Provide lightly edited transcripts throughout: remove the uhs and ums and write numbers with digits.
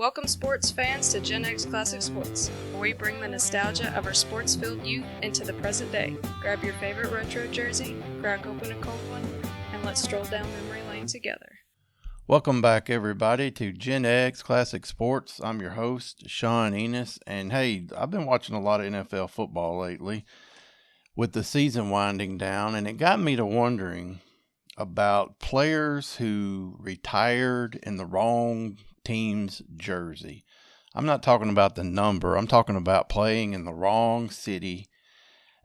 Welcome sports fans to GenX Classic Sports, where we bring the nostalgia of our sports-filled youth into the present day. Grab your favorite retro jersey, crack open a cold one, and let's stroll down memory lane together. Welcome back, everybody, to GenX Classic Sports. I'm your host, Sean Enos, and hey, I've been watching a lot of NFL football lately with the season winding down, and it got me to wondering about players who retired in the wrong team's jersey. I'm not talking about the number. I'm talking about playing in the wrong city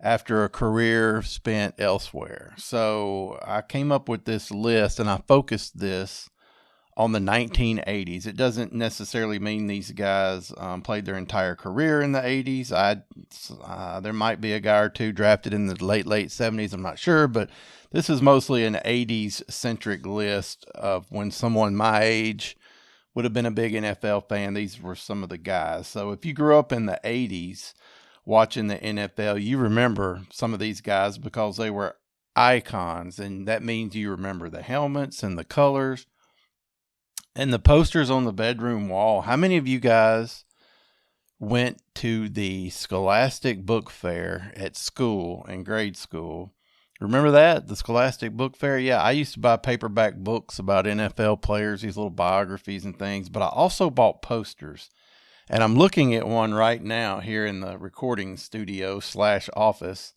after a career spent elsewhere. So I came up with this list, and I focused this on the 1980s. It doesn't necessarily mean these guys played their entire career in the 80s. There might be a guy or two drafted in the late 70s. I'm not sure, but this is mostly an 80s-centric list of when someone my age would have been a big NFL fan. These were some of the guys. So if you grew up in the 80s watching the NFL, you remember some of these guys because they were icons, and that means you remember the helmets and the colors and the posters on the bedroom wall. How many of you guys went to the Scholastic Book Fair at school, in grade school? Remember that? The Scholastic Book Fair? Yeah, I used to buy paperback books about NFL players, these little biographies and things, but I also bought posters. And I'm looking at one right now here in the recording studio / office.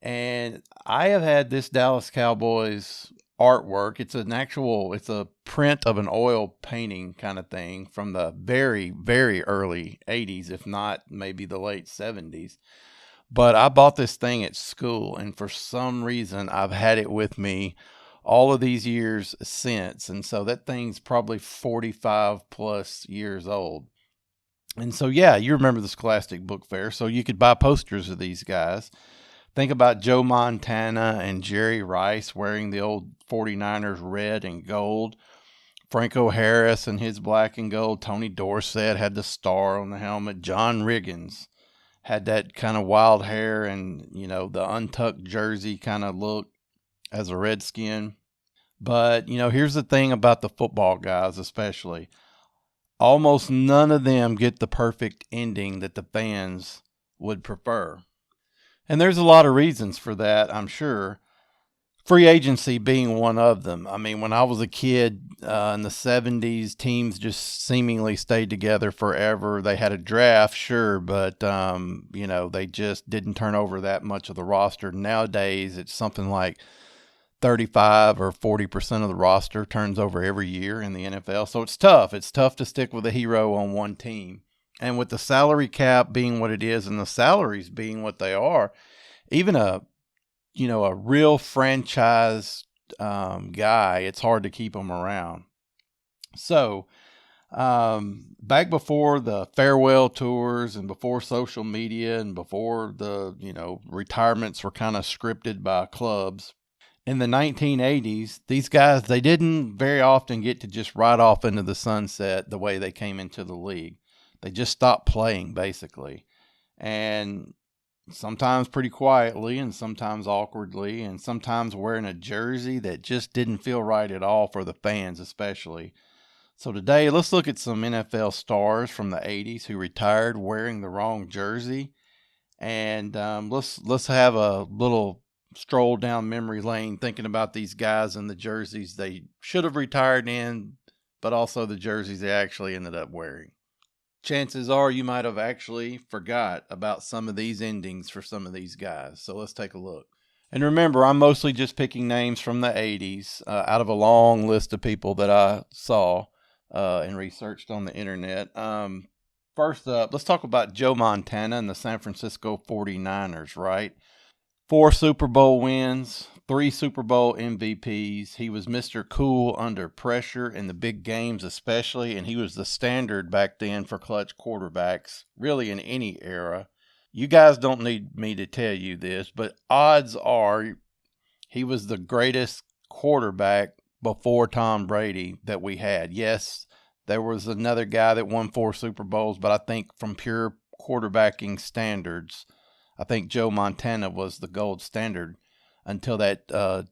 And I have had this Dallas Cowboys artwork. It's a print of an oil painting kind of thing from the very, very early 80s, if not maybe the late 70s. But I bought this thing at school, and for some reason I've had it with me all of these years since. And so that thing's probably 45 plus years old. And so, yeah, you remember the Scholastic Book Fair, so you could buy posters of these guys. Think about Joe Montana and Jerry Rice wearing the old 49ers red and gold. Franco Harris and his black and gold. Tony Dorsett had the star on the helmet. John Riggins had that kind of wild hair and, the untucked jersey kind of look as a Redskin. But, here's the thing about the football guys especially. Almost none of them get the perfect ending that the fans would prefer. And there's a lot of reasons for that, I'm sure. Free agency being one of them. I mean, when I was a kid in the 70s, teams just seemingly stayed together forever. They had a draft, sure, but, they just didn't turn over that much of the roster. Nowadays, it's something like 35 or 40% of the roster turns over every year in the NFL. So it's tough. It's tough to stick with a hero on one team. And with the salary cap being what it is and the salaries being what they are, even a real franchise guy, it's hard to keep him around. So back before the farewell tours and before social media and before the, retirements were kind of scripted by clubs, in the 1980s, these guys, they didn't very often get to just ride off into the sunset the way they came into the league. They just stopped playing, basically. And sometimes pretty quietly and sometimes awkwardly and sometimes wearing a jersey that just didn't feel right at all for the fans especially. So today, let's look at some NFL stars from the 80s who retired wearing the wrong jersey. And let's have a little stroll down memory lane thinking about these guys and the jerseys they should have retired in, but also the jerseys they actually ended up wearing. Chances are you might have actually forgot about some of these endings for some of these guys. So let's take a look. And remember, I'm mostly just picking names from the 80s out of a long list of people that I saw and researched on the internet. First up, let's talk about Joe Montana and the San Francisco 49ers, right? 4 Super Bowl wins, 3 Super Bowl MVPs. He was Mr. Cool under pressure in the big games especially, and he was the standard back then for clutch quarterbacks, really in any era. You guys don't need me to tell you this, but odds are he was the greatest quarterback before Tom Brady that we had. Yes, there was another guy that won 4 Super Bowls, but I think from pure quarterbacking standards, I think Joe Montana was the gold standard until that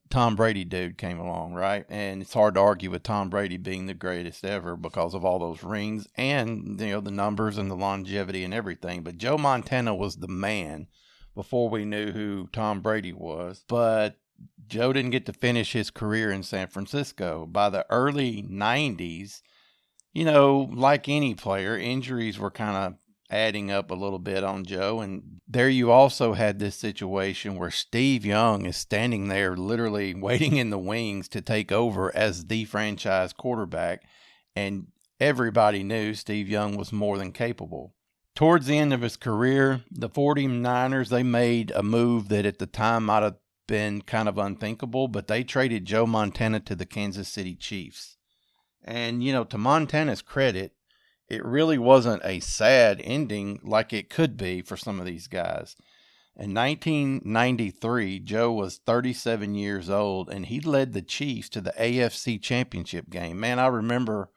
Tom Brady dude came along, right? And it's hard to argue with Tom Brady being the greatest ever because of all those rings and, the numbers and the longevity and everything. But Joe Montana was the man before we knew who Tom Brady was. But Joe didn't get to finish his career in San Francisco. By the early 90s, like any player, injuries were kind of adding up a little bit on Joe. And there you also had this situation where Steve Young is standing there literally waiting in the wings to take over as the franchise quarterback. And everybody knew Steve Young was more than capable. Towards the end of his career, the 49ers, they made a move that at the time might have been kind of unthinkable, but they traded Joe Montana to the Kansas City Chiefs. And, to Montana's credit, it really wasn't a sad ending like it could be for some of these guys. In 1993, Joe was 37 years old, and he led the Chiefs to the AFC Championship game. Man, I remember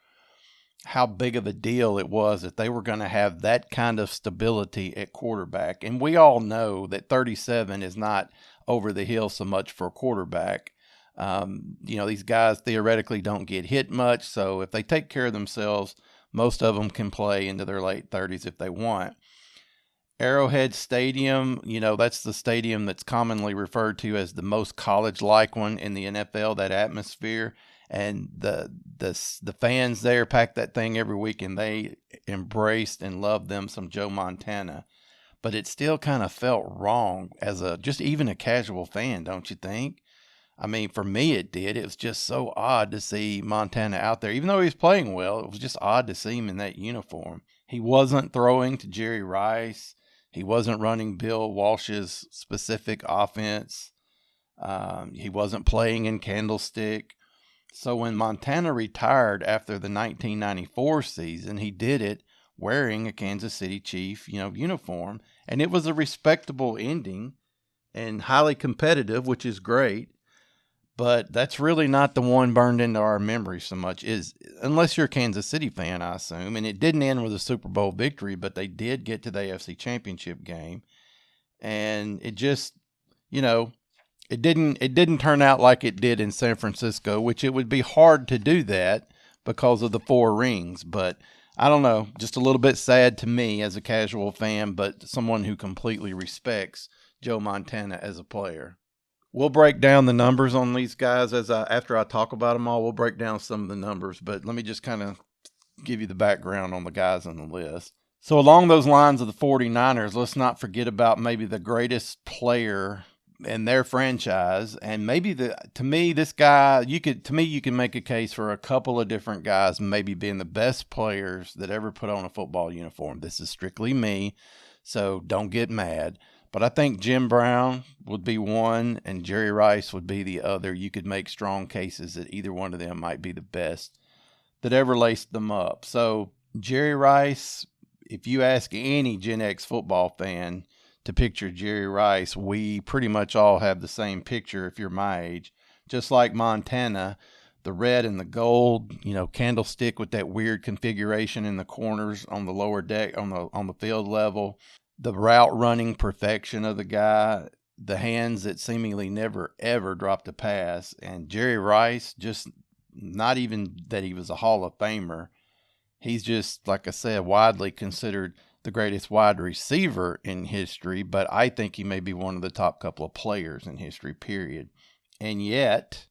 how big of a deal it was that they were going to have that kind of stability at quarterback. And we all know that 37 is not over the hill so much for a quarterback. These guys theoretically don't get hit much, so if they take care of themselves, most of them can play into their late 30s if they want. Arrowhead Stadium, that's the stadium that's commonly referred to as the most college-like one in the NFL, that atmosphere. And the fans there packed that thing every week, and they embraced and loved them some Joe Montana. But it still kind of felt wrong as just even a casual fan, don't you think? I mean, for me, it did. It was just so odd to see Montana out there. Even though he was playing well, it was just odd to see him in that uniform. He wasn't throwing to Jerry Rice. He wasn't running Bill Walsh's specific offense. He wasn't playing in Candlestick. So when Montana retired after the 1994 season, he did it wearing a Kansas City Chief, uniform. And it was a respectable ending and highly competitive, which is great. But that's really not the one burned into our memory so much, unless you're a Kansas City fan, I assume. And it didn't end with a Super Bowl victory, but they did get to the AFC Championship game. And it just, it didn't turn out like it did in San Francisco, which it would be hard to do that because of the 4 rings. But I don't know, just a little bit sad to me as a casual fan, but someone who completely respects Joe Montana as a player. We'll break down the numbers on these guys after I talk about them all. We'll break down some of the numbers, but let me just kind of give you the background on the guys on the list. So along those lines of the 49ers, let's not forget about maybe the greatest player in their franchise, and maybe you can make a case for a couple of different guys maybe being the best players that ever put on a football uniform. This is strictly me, so don't get mad. But I think Jim Brown would be one and Jerry Rice would be the other. You could make strong cases that either one of them might be the best that ever laced them up. So Jerry Rice, if you ask any Gen X football fan to picture Jerry Rice, we pretty much all have the same picture if you're my age. Just like Montana, the red and the gold, candlestick with that weird configuration in the corners on the lower deck, on the field level. The route running perfection of the guy, the hands that seemingly never, ever dropped a pass. And Jerry Rice, just not even that he was a Hall of Famer. He's just, like I said, widely considered the greatest wide receiver in history, but I think he may be one of the top couple of players in history, period. And yet,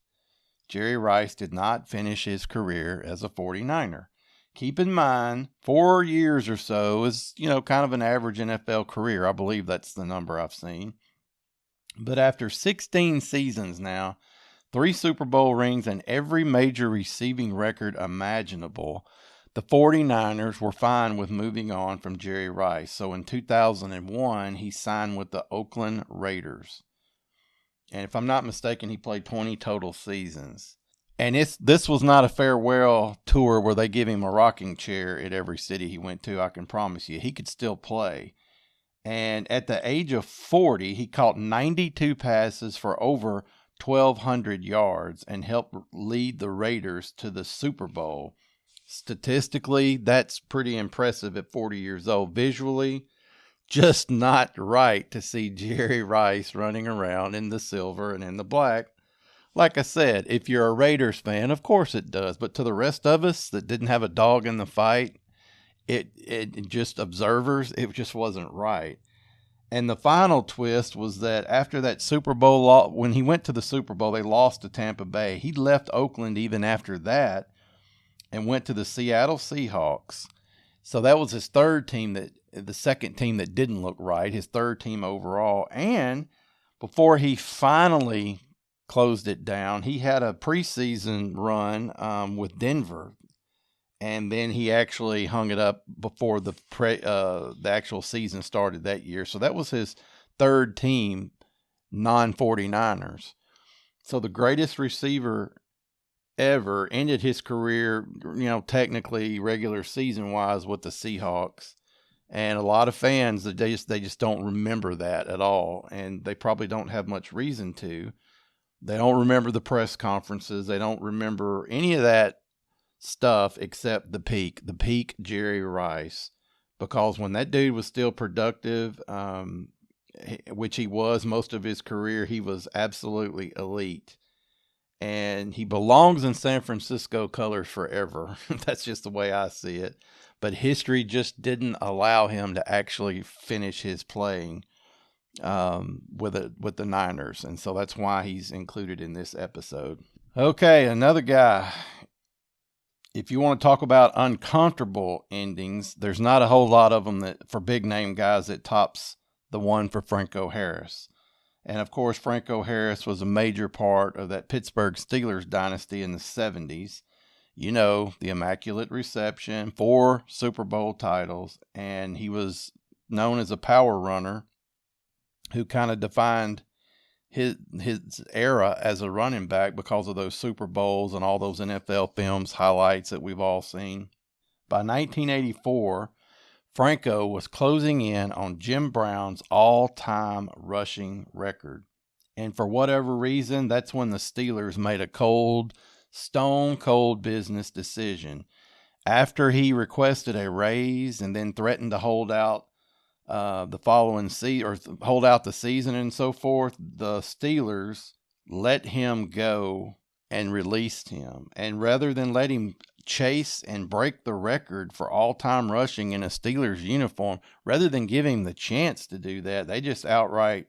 Jerry Rice did not finish his career as a 49er. Keep in mind, 4 years or so is, kind of an average NFL career. I believe that's the number I've seen. But after 16 seasons now, 3 Super Bowl rings, and every major receiving record imaginable, the 49ers were fine with moving on from Jerry Rice. So in 2001, he signed with the Oakland Raiders. And if I'm not mistaken, he played 20 total seasons. And this was not a farewell tour where they give him a rocking chair at every city he went to. I can promise you, he could still play. And at the age of 40, he caught 92 passes for over 1,200 yards and helped lead the Raiders to the Super Bowl. Statistically, that's pretty impressive at 40 years old. Visually, just not right to see Jerry Rice running around in the silver and in the black. Like I said, if you're a Raiders fan, of course it does. But to the rest of us that didn't have a dog in the fight, it just observers, it just wasn't right. And the final twist was that after that Super Bowl, when he went to the Super Bowl, they lost to Tampa Bay. He left Oakland even after that and went to the Seattle Seahawks. So that was his the second team that didn't look right, his third team overall. And before he finally closed it down, he had a preseason run with Denver. And then he actually hung it up before the actual season started that year. So that was his third team, non-49ers. So the greatest receiver ever ended his career, technically regular season-wise with the Seahawks. And a lot of fans, they just don't remember that at all. And they probably don't have much reason to. They don't remember the press conferences. They don't remember any of that stuff except the peak Jerry Rice, because when that dude was still productive, which he was most of his career, he was absolutely elite, and he belongs in San Francisco colors forever. That's just the way I see it. But history just didn't allow him to actually finish his playing with the Niners, and so that's why he's included in this episode. Okay, another guy. If you want to talk about uncomfortable endings, there's not a whole lot of them that for big name guys that tops the one for Franco Harris. And of course, Franco Harris was a major part of that Pittsburgh Steelers dynasty in the 70s. The Immaculate Reception, 4 Super Bowl titles, and he was known as a power runner who kind of defined his era as a running back because of those Super Bowls and all those NFL films highlights that we've all seen. By 1984, Franco was closing in on Jim Brown's all-time rushing record. And for whatever reason, that's when the Steelers made a stone-cold business decision. After he requested a raise and then threatened to hold out the following season, or hold out the season and so forth, the Steelers let him go and released him. And rather than let him chase and break the record for all-time rushing in a Steelers uniform, rather than give him the chance to do that, they just outright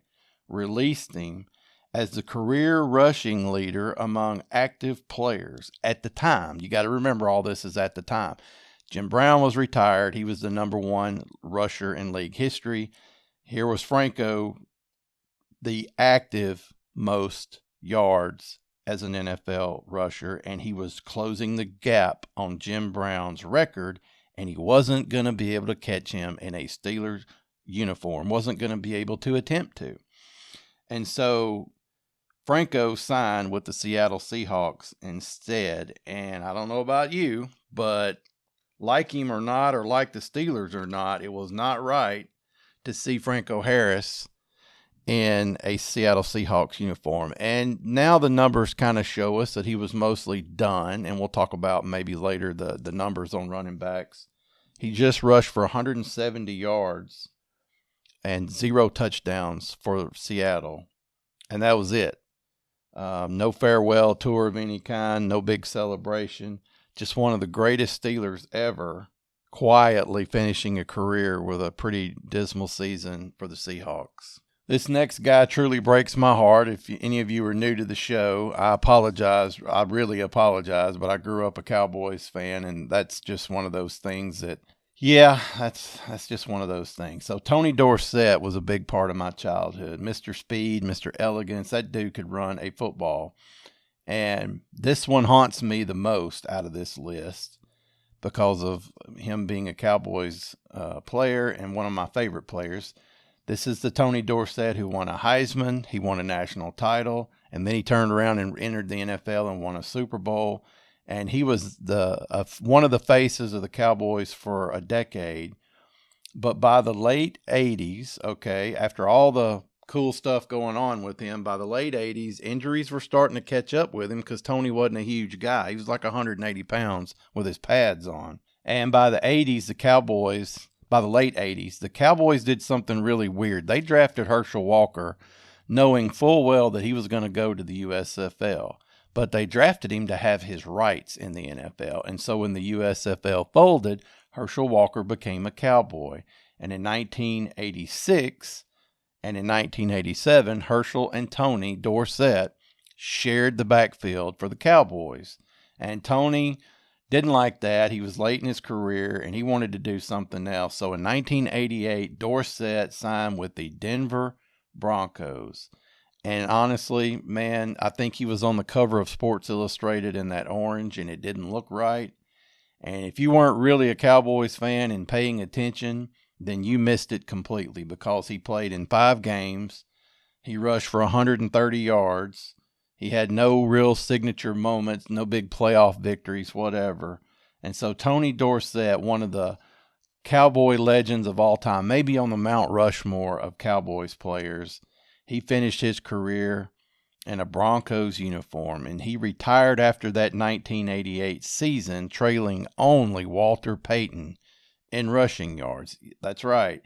released him as the career rushing leader among active players at the time. You got to remember all this is at the time. Jim Brown was retired. He was the number 1 rusher in league history. Here was Franco, the active most yards as an NFL rusher, and he was closing the gap on Jim Brown's record, and he wasn't going to be able to catch him in a Steelers uniform, wasn't going to be able to attempt to. And so Franco signed with the Seattle Seahawks instead, and I don't know about you, but like him or not, or like the Steelers or not, it was not right to see Franco Harris in a Seattle Seahawks uniform. And now the numbers kind of show us that he was mostly done, and we'll talk about maybe later the numbers on running backs. He just rushed for 170 yards and 0 touchdowns for Seattle, and that was it. No farewell tour of any kind, no big celebration. Just one of the greatest Steelers ever, quietly finishing a career with a pretty dismal season for the Seahawks. This next guy truly breaks my heart. If any of you are new to the show, I apologize. I really apologize, but I grew up a Cowboys fan, and that's just one of those things that, that's just one of those things. So Tony Dorsett was a big part of my childhood. Mr. Speed, Mr. Elegance, that dude could run a football. And this one haunts me the most out of this list because of him being a Cowboys player and one of my favorite players. This is the Tony Dorsett who won a Heisman, he won a national title, and then he turned around and entered the NFL and won a Super Bowl. And he was one of the faces of the Cowboys for a decade. But by the late 80s, after all the cool stuff going on with him, by the late 80s, injuries were starting to catch up with him because Tony wasn't a huge guy. He was like 180 pounds with his pads on. And by the 80s, the Cowboys by the late 80s, the Cowboys did something really weird. They drafted Herschel Walker knowing full well that he was going to go to the USFL. But they drafted him to have his rights in the NFL. And so when the USFL folded, Herschel Walker became a Cowboy. And in 1986 and in 1987, Herschel and Tony Dorsett shared the backfield for the Cowboys. And Tony didn't like that. He was late in his career, and he wanted to do something else. So in 1988, Dorsett signed with the Denver Broncos. And honestly, man, I think he was on the cover of Sports Illustrated in that orange, and it didn't look right. And if you weren't really a Cowboys fan and paying attention, then you missed it completely, because he played in 5 games. He rushed for 130 yards. He had no real signature moments, no big playoff victories, whatever. And so Tony Dorsett, one of the Cowboy legends of all time, maybe on the Mount Rushmore of Cowboys players, he finished his career in a Broncos uniform, and he retired after that 1988 season, trailing only Walter Payton in rushing yards. That's right.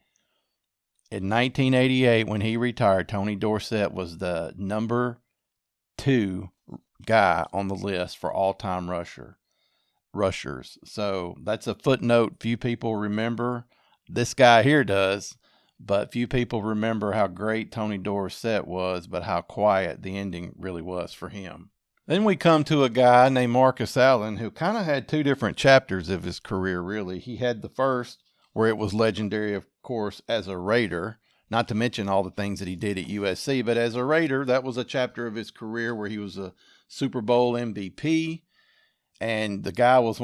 In 1988, when he retired, Tony Dorsett was the number 2 guy on the list for all-time rushers. So that's a footnote few people remember. This guy here does. But few people remember how great Tony Dorsett was, but how quiet the ending really was for him. Then we come to a guy named Marcus Allen, who kind of had 2 different chapters of his career, really. He had the first, where it was legendary, of course, as a Raider, not to mention all the things that he did at USC. But as a Raider, that was a chapter of his career where he was a Super Bowl MVP. And the guy was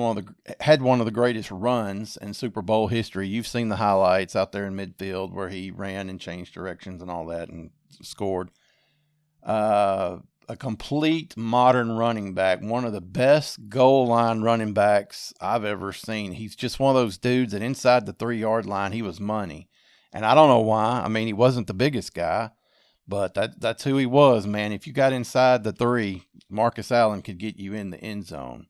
had one of the greatest runs in Super Bowl history. You've seen the highlights out there in midfield where he ran and changed directions and all that and scored. A complete modern running back, one of the best goal line running backs I've ever seen. He's just one of those dudes that inside the 3-yard line, he was money. And I don't know why. I mean, he wasn't the biggest guy, but that's who he was, man. If you got inside the 3, Marcus Allen could get you in the end zone.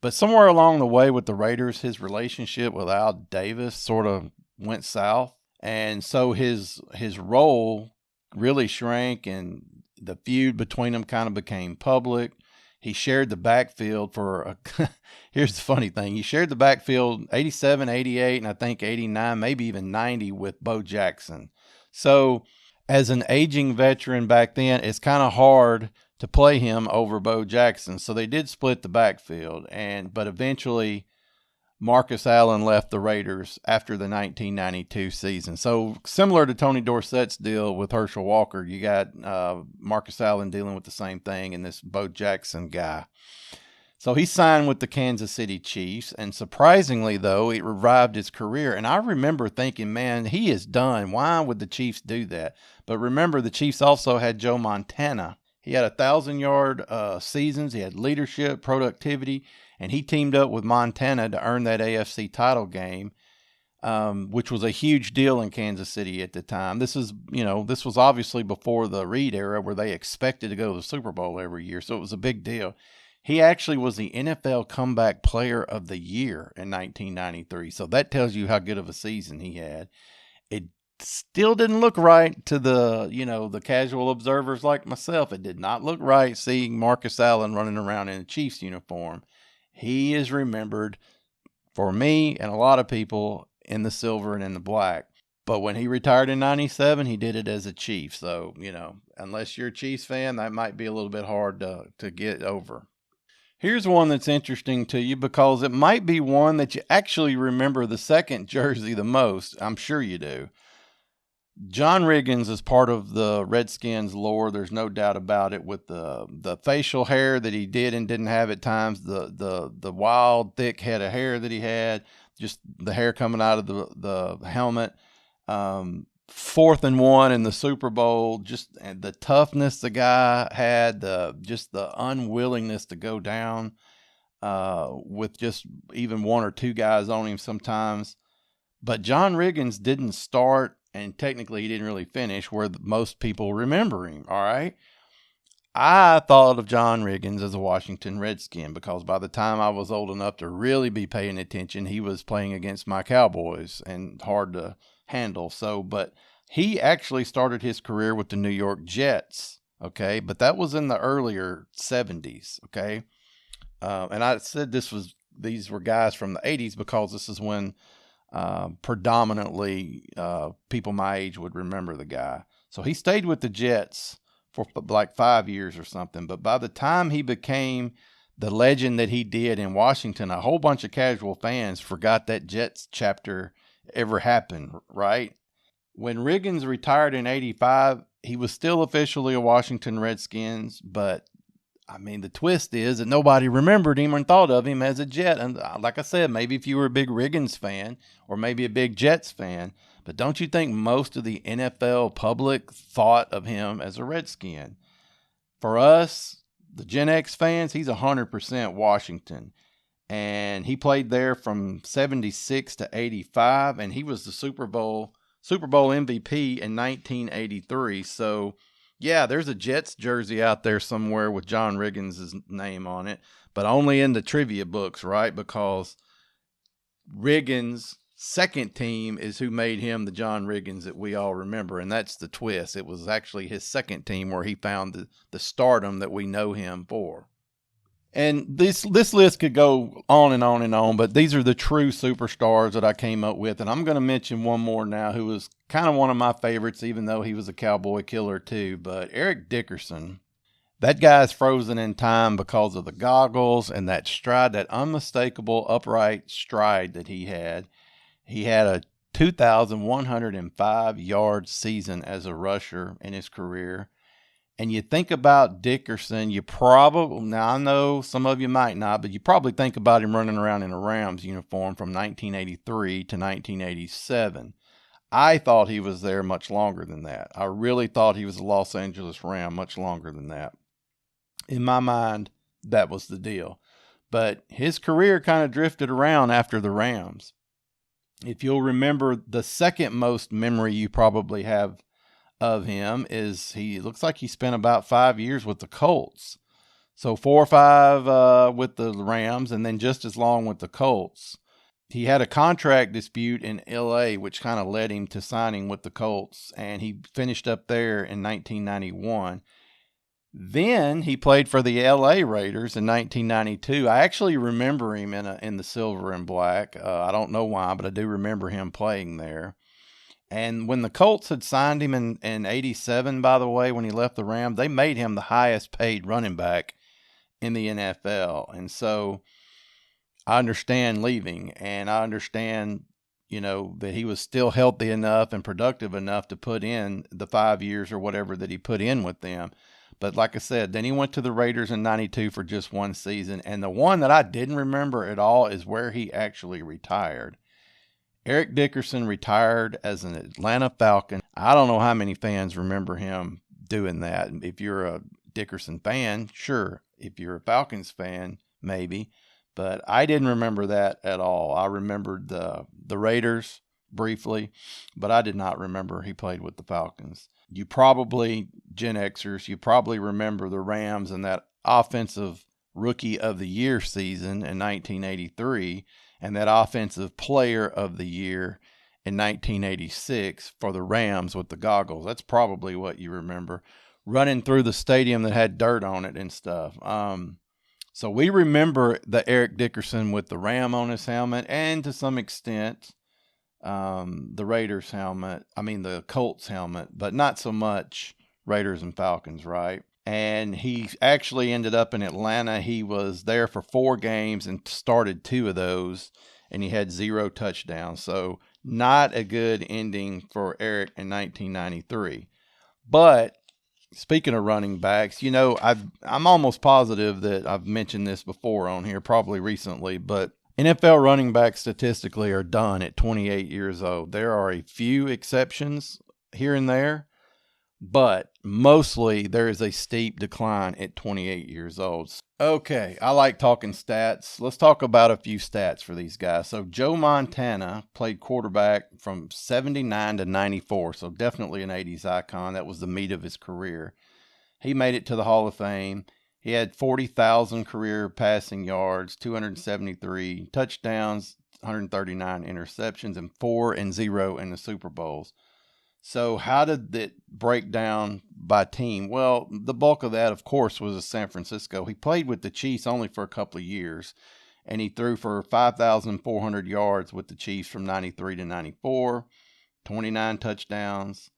But somewhere along the way with the Raiders, his relationship with Al Davis sort of went south. And so his role really shrank, and the feud between them kind of became public. He shared the backfield here's the funny thing. He shared the backfield 87, 88, and I think 89, maybe even 90 with Bo Jackson. So as an aging veteran back then, it's kind of hard to play him over Bo Jackson. So they did split the backfield, but eventually Marcus Allen left the Raiders after the 1992 season. So similar to Tony Dorsett's deal with Herschel Walker, you got Marcus Allen dealing with the same thing, and this Bo Jackson guy. So he signed with the Kansas City Chiefs, and surprisingly, though, it revived his career. And I remember thinking, man, he is done. Why would the Chiefs do that? But remember, the Chiefs also had Joe Montana. He had 1,000-yard seasons. He had leadership, productivity, and he teamed up with Montana to earn that AFC title game, which was a huge deal in Kansas City at the time. This was obviously before the Reid era, where they expected to go to the Super Bowl every year, so it was a big deal. He actually was the NFL Comeback Player of the Year in 1993, so that tells you how good of a season he had. It still didn't look right to the casual observers like myself. It did not look right seeing Marcus Allen running around in a Chiefs uniform. He is remembered, for me and a lot of people, in the silver and in the black. But when he retired in 97, he did it as a Chief. So, unless you're a Chiefs fan, that might be a little bit hard to get over. Here's one that's interesting to you, because it might be one that you actually remember the second jersey the most. I'm sure you do. John Riggins is part of the Redskins lore. There's no doubt about it, with the facial hair that he did and didn't have at times, the wild, thick head of hair that he had, just the hair coming out of the helmet. 4th and 1 in the Super Bowl, just the toughness the guy had, just the unwillingness to go down with just even 1 or 2 guys on him sometimes. But John Riggins didn't start, and technically he didn't really finish where most people remember him, all right? I thought of John Riggins as a Washington Redskin because by the time I was old enough to really be paying attention, he was playing against my Cowboys and hard to handle. But he actually started his career with the New York Jets, okay? But that was in the earlier 70s, okay? And I said these were guys from the 80s because this is when predominantly people my age would remember the guy. So he stayed with the Jets for like 5 years or something. But by the time he became the legend that he did in Washington, a whole bunch of casual fans forgot that Jets chapter ever happened, right? When Riggins retired in 85, he was still officially a Washington Redskins, but I mean, the twist is that nobody remembered him and thought of him as a Jet. And like I said, maybe if you were a big Riggins fan or maybe a big Jets fan, but don't you think most of the NFL public thought of him as a Redskin? For us, the Gen X fans, he's 100% Washington. And he played there from 76 to 85, and he was the Super Bowl MVP in 1983. So, yeah, there's a Jets jersey out there somewhere with John Riggins' name on it, but only in the trivia books, right? Because Riggins' second team is who made him the John Riggins that we all remember, and that's the twist. It was actually his second team where he found the stardom that we know him for. And this list could go on and on and on, but these are the true superstars that I came up with. And I'm going to mention one more now who was kind of one of my favorites, even though he was a cowboy killer too. But Eric Dickerson, that guy's frozen in time because of the goggles and that stride, that unmistakable upright stride that he had. He had a 2,105-yard season as a rusher in his career. And you think about Dickerson, now I know some of you might not, but you probably think about him running around in a Rams uniform from 1983 to 1987. I thought he was there much longer than that. I really thought he was a Los Angeles Ram much longer than that. In my mind, that was the deal. But his career kind of drifted around after the Rams. If you'll remember, the second most memory you probably have of him is he looks like he spent about 5 years with the Colts. So 4 or 5 with the Rams and then just as long with the Colts. He had a contract dispute in LA, which kind of led him to signing with the Colts, and he finished up there in 1991. Then he played for the LA Raiders in 1992. I actually remember him in the silver and black. I don't know why, but I do remember him playing there. And when the Colts had signed him in 87, by the way, when he left the Rams, they made him the highest paid running back in the NFL. And so I understand leaving, and I understand, that he was still healthy enough and productive enough to put in the 5 years or whatever that he put in with them. But like I said, then he went to the Raiders in 92 for just one season. And the one that I didn't remember at all is where he actually retired. Eric Dickerson retired as an Atlanta Falcon. I don't know how many fans remember him doing that. If you're a Dickerson fan, sure. If you're a Falcons fan, maybe. But I didn't remember that at all. I remembered the Raiders briefly, but I did not remember he played with the Falcons. You probably, Gen Xers, you probably remember the Rams and that offensive Rookie of the Year season in 1983. And that Offensive Player of the Year in 1986 for the Rams with the goggles. That's probably what you remember. Running through the stadium that had dirt on it and stuff. So we remember the Eric Dickerson with the Ram on his helmet and to some extent the Raiders helmet. The Colts helmet, but not so much Raiders and Falcons, right? And he actually ended up in Atlanta. He was there for 4 games and started 2 of those, and he had 0 touchdowns. So not a good ending for Eric in 1993. But speaking of running backs, I'm almost positive that I've mentioned this before on here, probably recently, but NFL running backs statistically are done at 28 years old. There are a few exceptions here and there, but mostly there is a steep decline at 28 years old. Okay, I like talking stats. Let's talk about a few stats for these guys. So Joe Montana played quarterback from 79 to 94, so definitely an 80s icon. That was the meat of his career. He made it to the Hall of Fame. He had 40,000 career passing yards, 273 touchdowns, 139 interceptions, and 4-0 in the Super Bowls. So how did it break down by team? Well, the bulk of that, of course, was San Francisco. He played with the Chiefs only for a couple of years, and he threw for 5,400 yards with the Chiefs from 93 to 94, 29 touchdowns,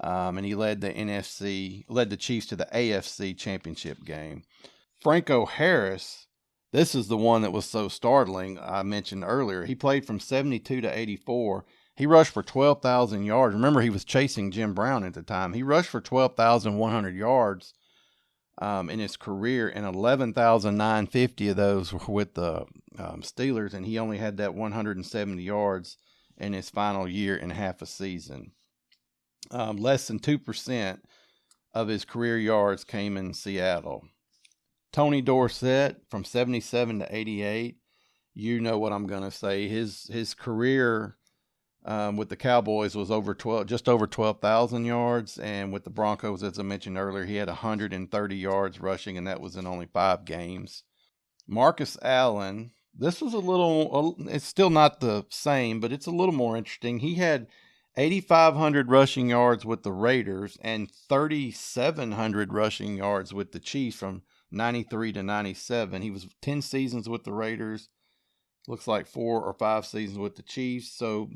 and he led the Chiefs to the AFC Championship game. Franco Harris, this is the one that was so startling I mentioned earlier. He played from 72 to 84. He rushed for 12,000 yards. Remember, he was chasing Jim Brown at the time. He rushed for 12,100 yards in his career, and 11,950 of those were with the Steelers, and he only had that 170 yards in his final year and half a season. Less than 2% of his career yards came in Seattle. Tony Dorsett from 77 to 88. You know what I'm going to say. His career with the Cowboys was just over 12,000 yards, and with the Broncos, as I mentioned earlier, he had 130 yards rushing, and that was in only 5 games. Marcus Allen, this was it's still not the same, but it's a little more interesting. He had 8,500 rushing yards with the Raiders and 3,700 rushing yards with the Chiefs from 93 to 97. He was 10 seasons with the Raiders. Looks like 4 or 5 seasons with the Chiefs. So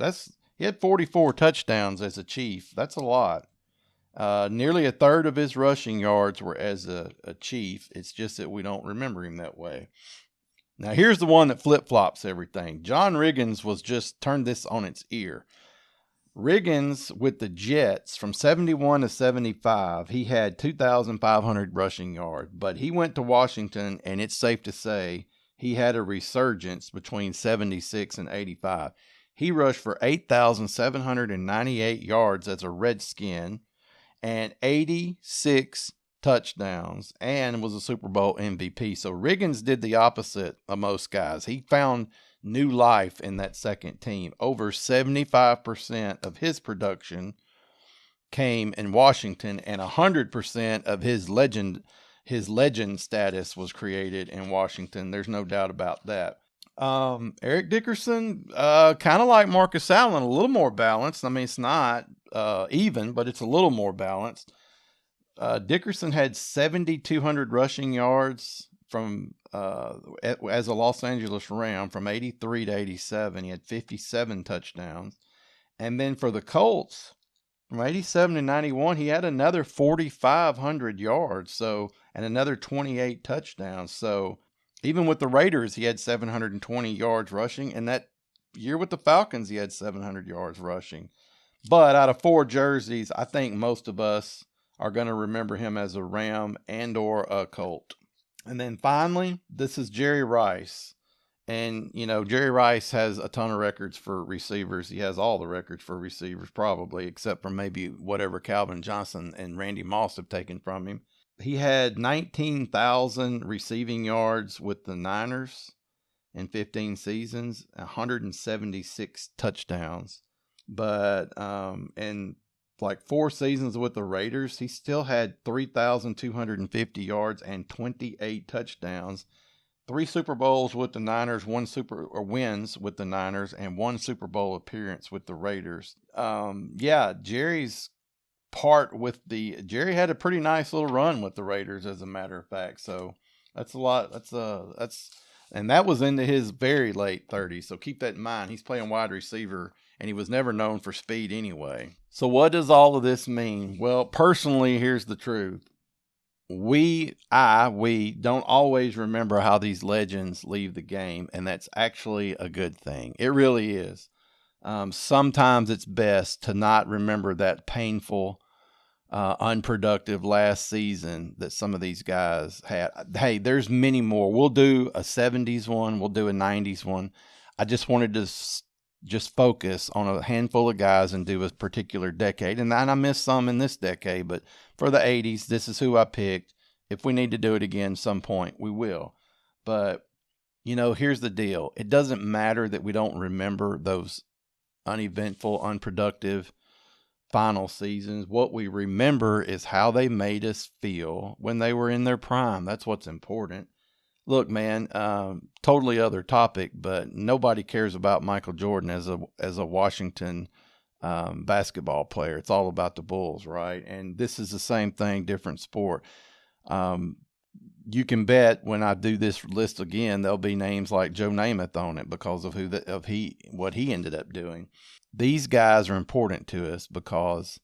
he had 44 touchdowns as a Chief. That's a lot. Nearly a third of his rushing yards were as a Chief. It's just that we don't remember him that way. Now here's the one that flip-flops everything. John Riggins was just turned this on its ear. Riggins with the Jets from 71 to 75, he had 2,500 rushing yards, but he went to Washington, and it's safe to say he had a resurgence between 76 and 85. He rushed for 8,798 yards as a Redskin and 86 touchdowns and was a Super Bowl MVP. So Riggins did the opposite of most guys. He found new life in that second team. Over 75% of his production came in Washington, and 100% of his legend status was created in Washington. There's no doubt about that. Eric Dickerson, kind of like Marcus Allen, a little more balanced. I mean, it's not even, but it's a little more balanced. Dickerson had 7,200 rushing yards from as a Los Angeles Ram from 83 to 87. He had 57 touchdowns. And then for the Colts, from 87 to 91, he had another 4,500 yards, and another 28 touchdowns. So even with the Raiders, he had 720 yards rushing, and that year with the Falcons, he had 700 yards rushing. But out of 4 jerseys, I think most of us are going to remember him as a Ram and or a Colt. And then finally, this is Jerry Rice. And, Jerry Rice has a ton of records for receivers. He has all the records for receivers probably, except for maybe whatever Calvin Johnson and Randy Moss have taken from him. He had 19,000 receiving yards with the Niners in 15 seasons, 176 touchdowns. But in like 4 seasons with the Raiders, he still had 3,250 yards and 28 touchdowns. 3 Super Bowls with the Niners, wins with the Niners, and 1 Super Bowl appearance with the Raiders. Jerry's Jerry had a pretty nice little run with the Raiders, as a matter of fact. So that's a lot. And that was into his very late 30s. So keep that in mind. He's playing wide receiver, and he was never known for speed anyway. So what does all of this mean? Well, personally, here's the truth. We don't always remember how these legends leave the game, and that's actually a good thing. It really is. Sometimes it's best to not remember that painful, unproductive last season that some of these guys had. Hey, there's many more. We'll do a 70s one. We'll do a 90s one. I just wanted to just focus on a handful of guys and do a particular decade. And I missed some in this decade, but for the 80s, this is who I picked. If we need to do it again some point, we will. But, here's the deal. It doesn't matter that we don't remember those uneventful, unproductive, final seasons. What we remember is how they made us feel when they were in their prime. That's what's important. Look, man, totally other topic, but nobody cares about Michael Jordan as a Washington basketball player. It's all about the Bulls, right? And this is the same thing, different sport. You can bet when I do this list again, there'll be names like Joe Namath on it because of what he ended up doing. These guys are important to us because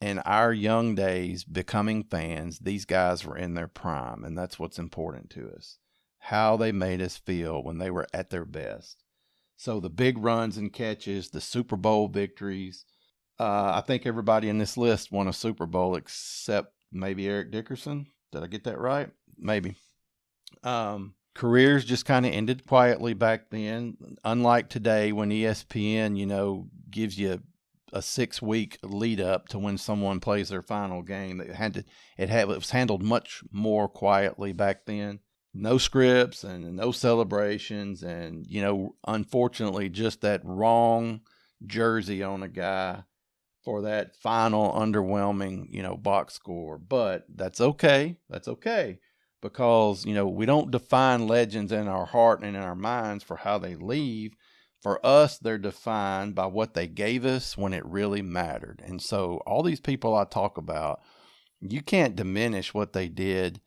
in our young days, becoming fans, these guys were in their prime, and that's what's important to us. How they made us feel when they were at their best. So the big runs and catches, the Super Bowl victories. I think everybody in this list won a Super Bowl except maybe Eric Dickerson. Did I get that right? Maybe. Careers just kind of ended quietly back then. Unlike today when ESPN, gives you a 6-week lead up to when someone plays their final game. It was handled much more quietly back then. No scripts and no celebrations, and unfortunately just that wrong jersey on a guy for that final underwhelming box score. But that's okay because we don't define legends in our heart and in our minds for how they leave. For us, they're defined by what they gave us when it really mattered. And so all these people I talk about, you can't diminish what they did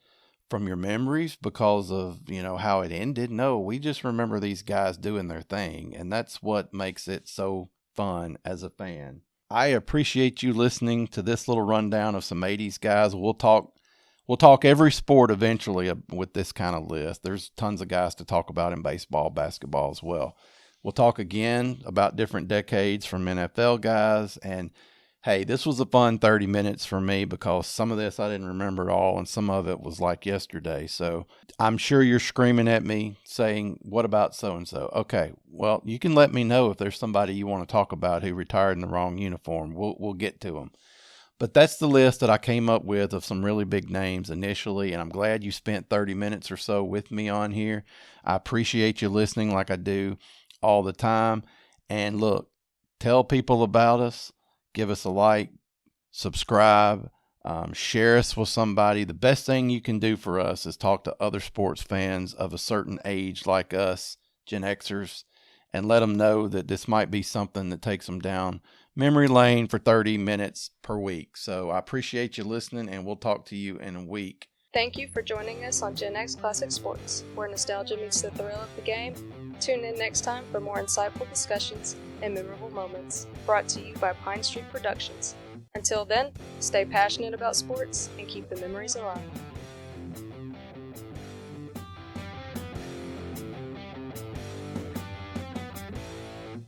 from your memories because of, how it ended. No, we just remember these guys doing their thing. And that's what makes it so fun as a fan. I appreciate you listening to this little rundown of some 80s guys. We'll talk every sport eventually with this kind of list. There's tons of guys to talk about in baseball, basketball as well. We'll talk again about different decades from NFL guys. And hey, this was a fun 30 minutes for me because some of this I didn't remember at all, and some of it was like yesterday. So I'm sure you're screaming at me saying, what about so-and-so? Okay, well, you can let me know if there's somebody you want to talk about who retired in the wrong uniform. We'll get to them. But that's the list that I came up with of some really big names initially, and I'm glad you spent 30 minutes or so with me on here. I appreciate you listening like I do all the time. And look, tell people about us. Give us a like, subscribe, share us with somebody. The best thing you can do for us is talk to other sports fans of a certain age like us, Gen Xers, and let them know that this might be something that takes them down memory lane for 30 minutes per week. So I appreciate you listening, and we'll talk to you in a week. Thank you for joining us on GenX Classic Sports, where nostalgia meets the thrill of the game. Tune in next time for more insightful discussions and memorable moments, brought to you by Pine Street Productions. Until then, stay passionate about sports and keep the memories alive.